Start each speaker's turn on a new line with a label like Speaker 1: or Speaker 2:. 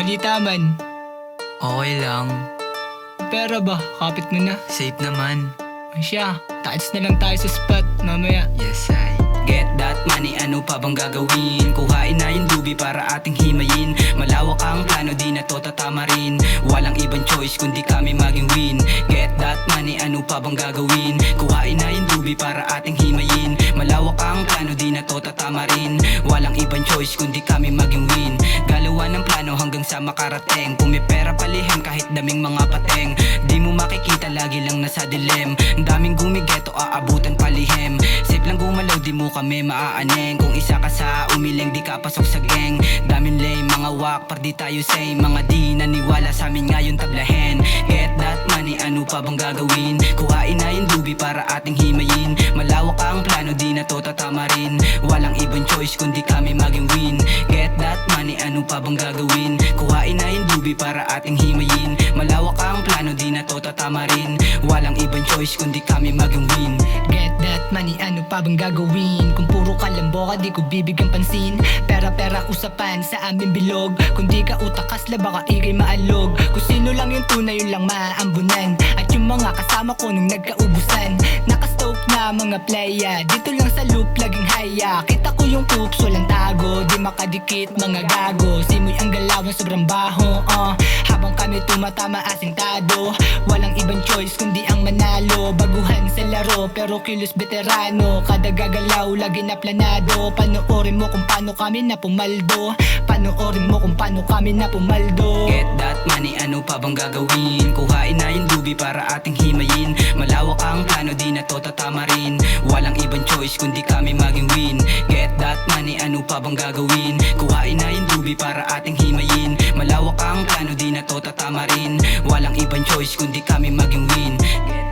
Speaker 1: Balita man.
Speaker 2: Okay lang.
Speaker 1: Pera ba? Kapit mo na.
Speaker 2: Safe naman.
Speaker 1: Ay siya, taas na lang tayo sa spot mamaya.
Speaker 2: Yes, I.
Speaker 3: Get that money, ano pa bang gagawin? Kuhain na yung lubi para ating himayin. Malawak ang plano, di na to tatama rin. Walang ibang choice kundi kami maging win. Get that money, ano pa bang gagawin? Kuhain na yung lubi para ating himayin. Malawak ang plano, di na to tatama rin. Walang ibang choice kundi kami maging win. Galawan ng plano hanggang sa makarating. Pumipera palihim kahit daming mga pateng. Di mo makikita, lagi lang nasa dilim. Ang daming gumigeto, aabutan palihim. Safe lang gumalaw, di mo kami maaaning. Kung isa ka sa umiling, di ka pasok sa gang. Daming lame, mga wak, par di tayo same. Mga di naniwala sa amin ngayon tablahin. Get that money, ano pa bang gagawin? Kuhain na yung lubi para ating himayin. Malawak ang plano, di na to tatama rin. Walang ibang choice kundi kami maging win. Get that money, ano pa bang gagawin? Kuhain na yung lubi para ating himayin. Malawak ang plano, di na to tatama rin. Walang ibang choice kundi kami maging win.
Speaker 1: Get that money, ano pa bang gagawin? Kung puro kalambo ka, di ko bibigyan pansin. Pera-pera usapan sa aming bilog. Kung di ka utakas, baka ikay maalog. Kung sino lang yung tunay, yun lang maaambunan. At yung mga kasama ko nung nagkaubusan, nakastoke na mga playa. Dito lang sa loop, laging haya. Kita ko yung coops, walang tago. Di makadikit, mga gago. Simoy ang galawan, sobrang baho. Habang kami tumatama asintado. Walang ibang choice kundi ang manalo. Baguhan sa laro, pero kilos veterano. Kada gagalaw, lagi na planado. Panoorin mo kung paano kami na pumaldo. Panoorin mo kung paano kami na pumaldo.
Speaker 3: Get that money, ano pa bang gagawin? Kuhain na yung lubi para ating himayin. Malawak ang plano, di na to tatama rin. Walang ibang choice kundi kami maging win. Get that money, ano pa bang gagawin? Kuhain na yung lubi para ating himayin. Malawak ang plano, di na to tatama rin. Walang ibang choice kundi kami maging win. Get